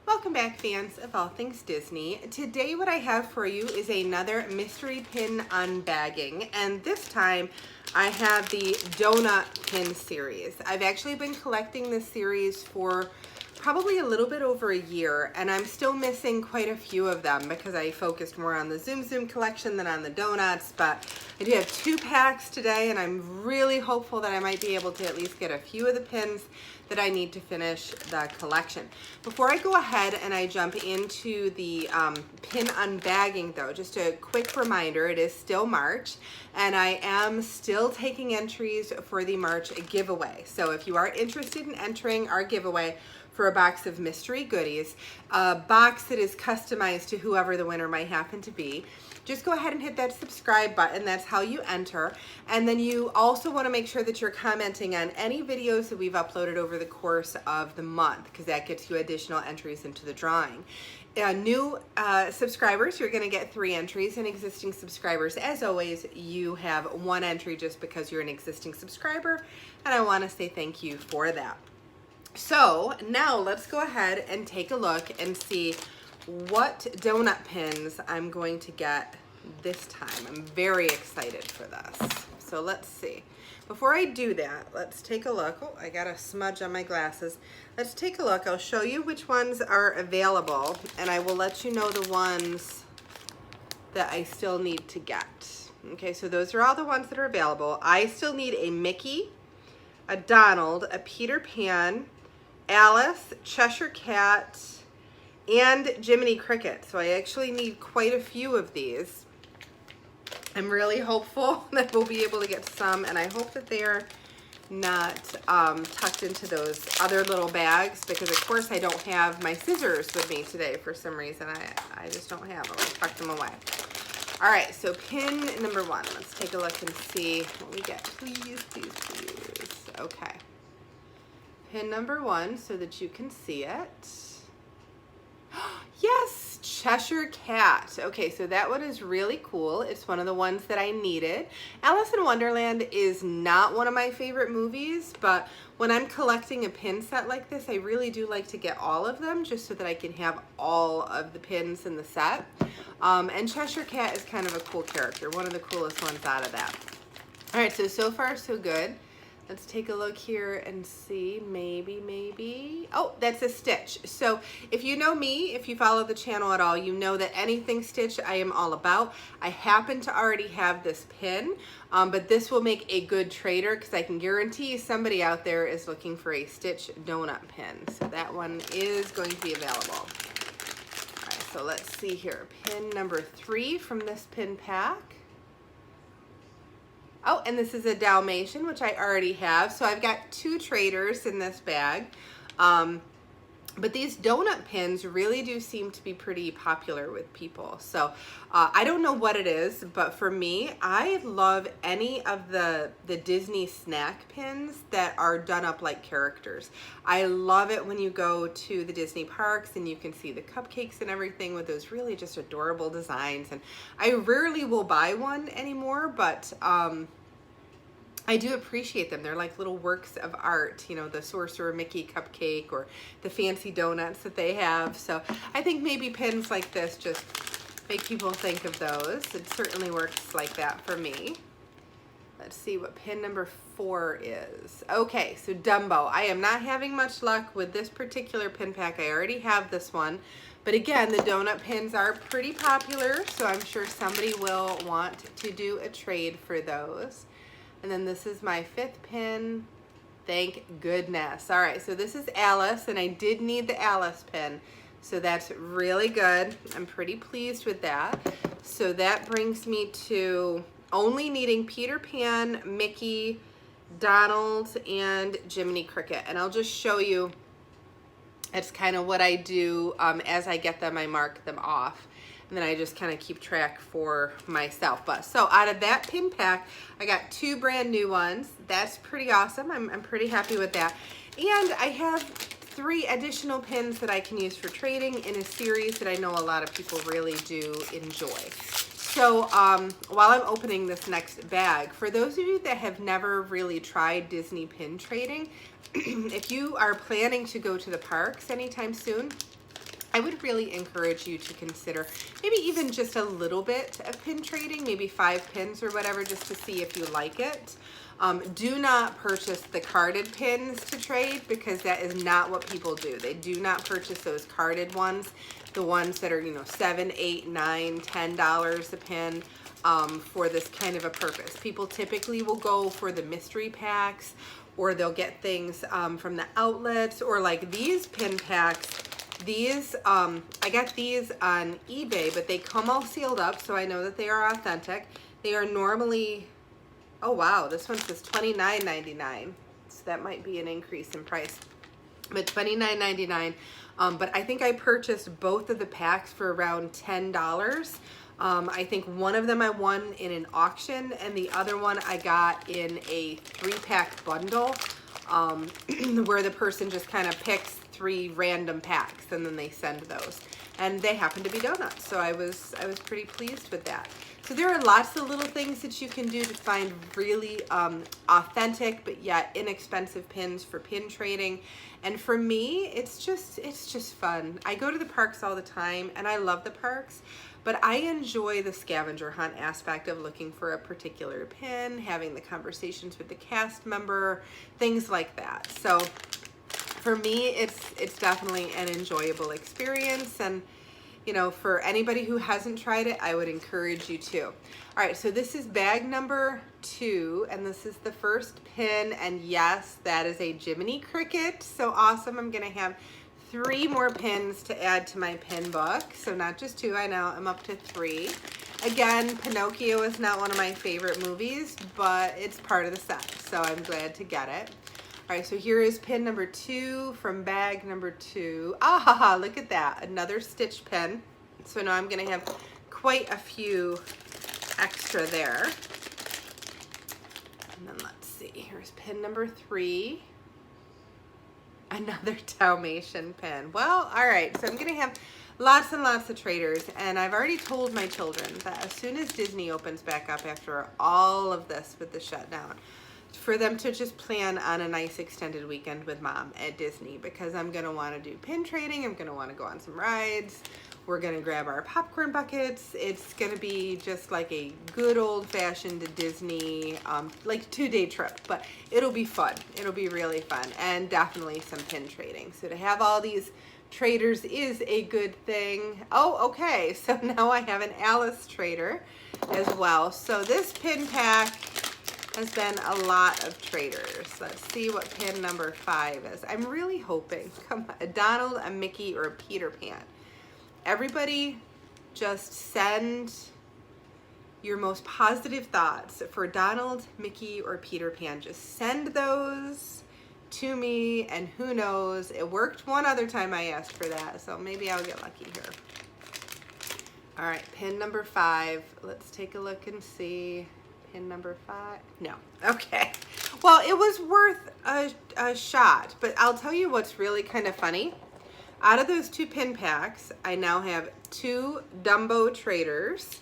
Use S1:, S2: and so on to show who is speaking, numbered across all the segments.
S1: Welcome back, fans of all things Disney. Today what I have for you is another mystery pin unbagging, and this time I have the donut pin series. I've actually been collecting this series for probably a little bit over a year, and I'm still missing quite a few of them because I focused more on the Zoom Zoom collection than on the donuts, but I do have 2 packs today, and I'm really hopeful that I might be able to at least get a few of the pins that I need to finish the collection. Before I go ahead and I jump into the pin unbagging though, just a quick reminder, it is still March and I am still taking entries for the March giveaway. So if you are interested in entering our giveaway for a box of mystery goodies, a box that is customized to whoever the winner might happen to be, just go ahead and hit that subscribe button. That's how you enter. And then you also want to make sure that you're commenting on any videos that we've uploaded over the course of the month, because that gets you additional entries into the drawing. New subscribers, you're going to get 3 entries, and existing subscribers, as always, you have 1 entry just because you're an existing subscriber, and I want to say thank you for that. So now let's go ahead and take a look and see what donut pins I'm going to get this time. I'm very excited for this. So let's see. Before I do that, let's take a look. Oh, I got a smudge on my glasses. Let's take a look. I'll show you which ones are available, and I will let you know the ones that I still need to get. Okay, so those are all the ones that are available. I still need a Mickey, a Donald, a Peter Pan, Alice, Cheshire Cat, and Jiminy Cricket. So I actually need quite a few of these. I'm really hopeful that we'll be able to get some, and I hope that they're not tucked into those other little bags, because of course I don't have my scissors with me today for some reason. I just don't have them. I tucked them away. All right, so pin number 1. Let's take a look and see what we get. Please, please, please. Okay. Pin number 1 so that you can see it. Yes, Cheshire Cat. Okay, so that one is really cool. It's one of the ones that I needed. Alice in Wonderland is not one of my favorite movies, but when I'm collecting a pin set like this, I really do like to get all of them just so that I can have all of the pins in the set. And Cheshire Cat is kind of a cool character, one of the coolest ones out of that. All right, so far so good. Let's take a look here and see, maybe. Oh, that's a Stitch. So if you know me, if you follow the channel at all, you know that anything Stitch I am all about. I happen to already have this pin, but this will make a good trader because I can guarantee somebody out there is looking for a Stitch donut pin. So that one is going to be available. All right, so let's see here. Pin number 3 from this pin pack. Oh, and this is a Dalmatian, which I already have. So I've got 2 traders in this bag. But these donut pins really do seem to be pretty popular with people. So I don't know what it is, but for me, I love any of the Disney snack pins that are done up like characters. I love it when you go to the Disney parks and you can see the cupcakes and everything with those really just adorable designs. And I rarely will buy one anymore, but I do appreciate them. They're like little works of art, you know, the Sorcerer Mickey cupcake or the fancy donuts that they have. So I think maybe pins like this just make people think of those. It certainly works like that for me. Let's see what pin number 4 is. Okay, so Dumbo. I am not having much luck with this particular pin pack. I already have this one. But again, the donut pins are pretty popular, so I'm sure somebody will want to do a trade for those. And then this is my 5th pin. Thank goodness. All right, so this is Alice, and I did need the Alice pin. So that's really good. I'm pretty pleased with that. So that brings me to only needing Peter Pan, Mickey, Donald, and Jiminy Cricket. And I'll just show you, it's kind of what I do as I get them, I mark them off. And then I just kind of keep track for myself. But so out of that pin pack, I got 2 brand new ones. That's pretty awesome. I'm pretty happy with that. And I have 3 additional pins that I can use for trading in a series that I know a lot of people really do enjoy. So while I'm opening this next bag, for those of you that have never really tried Disney pin trading, if you are planning to go to the parks anytime soon, I would really encourage you to consider maybe even just a little bit of pin trading, maybe 5 pins or whatever, just to see if you like it. Do not purchase the carded pins to trade, because that is not what people do. They do not purchase those carded ones, the ones that are, you know, $7, $8, $9, $10 a pin, for this kind of a purpose. People typically will go for the mystery packs, or they'll get things from the outlets, or like these pin packs. These, I got these on eBay, but they come all sealed up, so I know that they are authentic. They are normally, oh wow, this one says $29.99, so that might be an increase in price, but $29.99. But I think I purchased both of the packs for around $10. I think one of them I won in an auction, and the other one I got in a 3-pack bundle, where the person just kind of picks 3 random packs and then they send those, and they happen to be donuts, so I was pretty pleased with that. So there are lots of little things that you can do to find really authentic but yet inexpensive pins for pin trading. And for me, it's just fun. I go to the parks all the time, and I love the parks, but I enjoy the scavenger hunt aspect of looking for a particular pin, having the conversations with the cast member, things like that. So for me, it's definitely an enjoyable experience, and you know, for anybody who hasn't tried it, I would encourage you to. All right, so this is bag number 2, and this is the first pin, and yes, that is a Jiminy Cricket. So awesome. I'm gonna have 3 more pins to add to my pin book. So not just 2, I know I'm up to 3. Again, Pinocchio is not one of my favorite movies, but it's part of the set, so I'm glad to get it. All right, so here is pin number 2 from bag number 2. Ah, look at that, another stitch pin. So now I'm gonna have quite a few extra there. And then let's see, here's pin number 3. Another Dalmatian pin. Well, all right, so I'm gonna have lots and lots of traders, and I've already told my children that as soon as Disney opens back up after all of this with the shutdown, for them to just plan on a nice extended weekend with Mom at Disney, because I'm gonna wanna do pin trading, I'm gonna wanna go on some rides, we're gonna grab our popcorn buckets. It's gonna be just like a good old-fashioned Disney, like 2-day trip, but it'll be fun. It'll be really fun, and definitely some pin trading. So to have all these traders is a good thing. Oh, okay, so now I have an Alice trader as well. So this pin pack has been a lot of traders. Let's see what pin number 5 is. I'm really hoping, come on, a Donald, a Mickey, or a Peter Pan. Everybody just send your most positive thoughts for Donald, Mickey, or Peter Pan. Just send those to me, and who knows, it worked one other time I asked for that, so maybe I'll get lucky here. All right, pin number 5. Let's take a look and see. Pin number 5, no, okay. Well, it was worth a shot, but I'll tell you what's really kind of funny. Out of those 2 pin packs, I now have 2 Dumbo traders.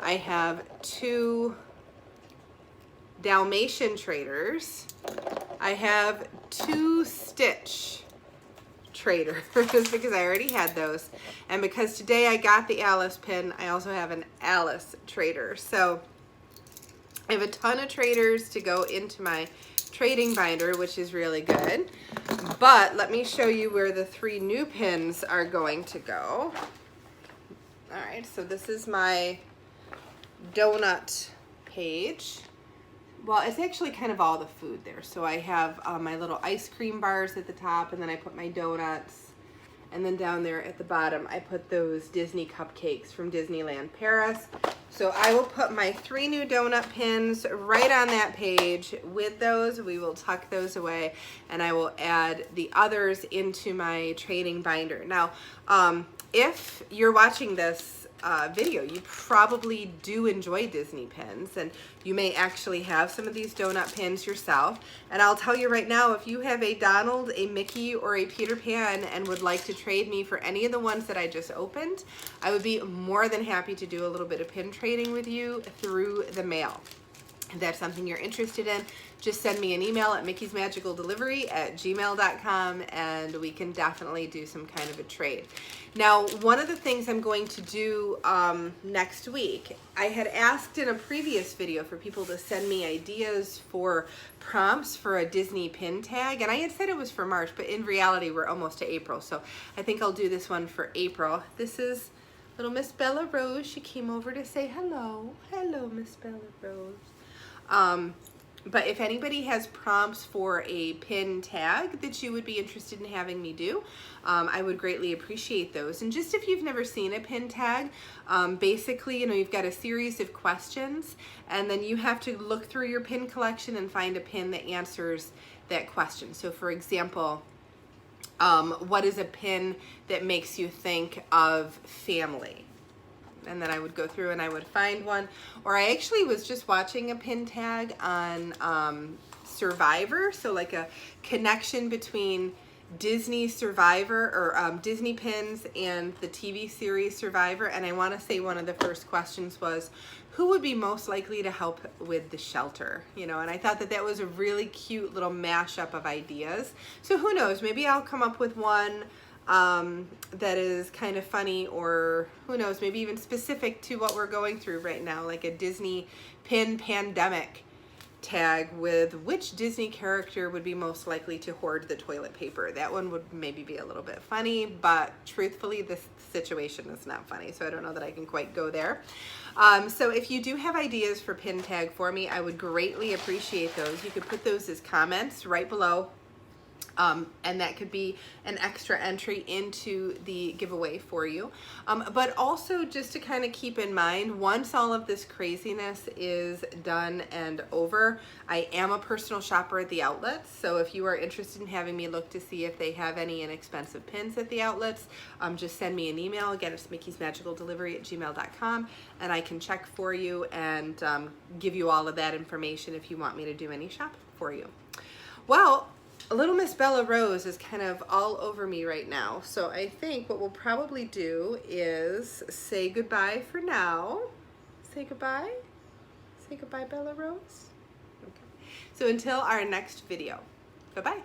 S1: I have 2 Dalmatian traders. I have 2 Stitch traders because I already had those. And because today I got the Alice pin, I also have an Alice trader. So I have a ton of traders to go into my trading binder, which is really good. But let me show you where the 3 new pins are going to go. All right, so this is my donut page. Well, it's actually kind of all the food there. So I have my little ice cream bars at the top, and then I put my donuts. And then down there at the bottom, I put those Disney cupcakes from Disneyland Paris. So I will put my 3 new donut pins right on that page. With those, we will tuck those away, and I will add the others into my trading binder. Now, if you're watching this video, you probably do enjoy Disney pins, and you may actually have some of these donut pins yourself. And I'll tell you right now, if you have a Donald, a Mickey, or a Peter Pan and would like to trade me for any of the ones that I just opened, I would be more than happy to do a little bit of pin trading with you through the mail. If that's something you're interested in, just send me an email at mickey'smagicaldelivery@gmail.com and we can definitely do some kind of a trade. Now, one of the things I'm going to do next week, I had asked in a previous video for people to send me ideas for prompts for a Disney pin tag, and I had said it was for March, but in reality we're almost to April, so I think I'll do this one for April. This is little Miss Bella Rose. She came over to say hello. Hello, Miss Bella Rose. But if anybody has prompts for a pin tag that you would be interested in having me do, I would greatly appreciate those. And just if you've never seen a pin tag, basically, you know, you've got a series of questions and then you have to look through your pin collection and find a pin that answers that question. So for example, what is a pin that makes you think of family? And then I would go through and I would find one. Or I actually was just watching a pin tag on Survivor, so like a connection between Disney Survivor or Disney pins and the TV series Survivor. And I want to say one of the first questions was, who would be most likely to help with the shelter? You know, and I thought that that was a really cute little mashup of ideas. So who knows, maybe I'll come up with one that is kind of funny, or who knows, maybe even specific to what we're going through right now, like a Disney pin pandemic tag with which Disney character would be most likely to hoard the toilet paper. That one would maybe be a little bit funny, but truthfully this situation is not funny, so I don't know that I can quite go there. So if you do have ideas for pin tag for me, I would greatly appreciate those. You could put those as comments right below. And that could be an extra entry into the giveaway for you. But also just to kind of keep in mind, once all of this craziness is done and over, I am a personal shopper at the outlets. So if you are interested in having me look to see if they have any inexpensive pins at the outlets, just send me an email. Again, it's mickey'smagicaldelivery@gmail.com, and I can check for you and give you all of that information if you want me to do any shopping for you. Well, little Miss Bella Rose is kind of all over me right now, so I think what we'll probably do is say goodbye for now. Say goodbye? Say goodbye, Bella Rose? Okay. So until our next video, bye-bye.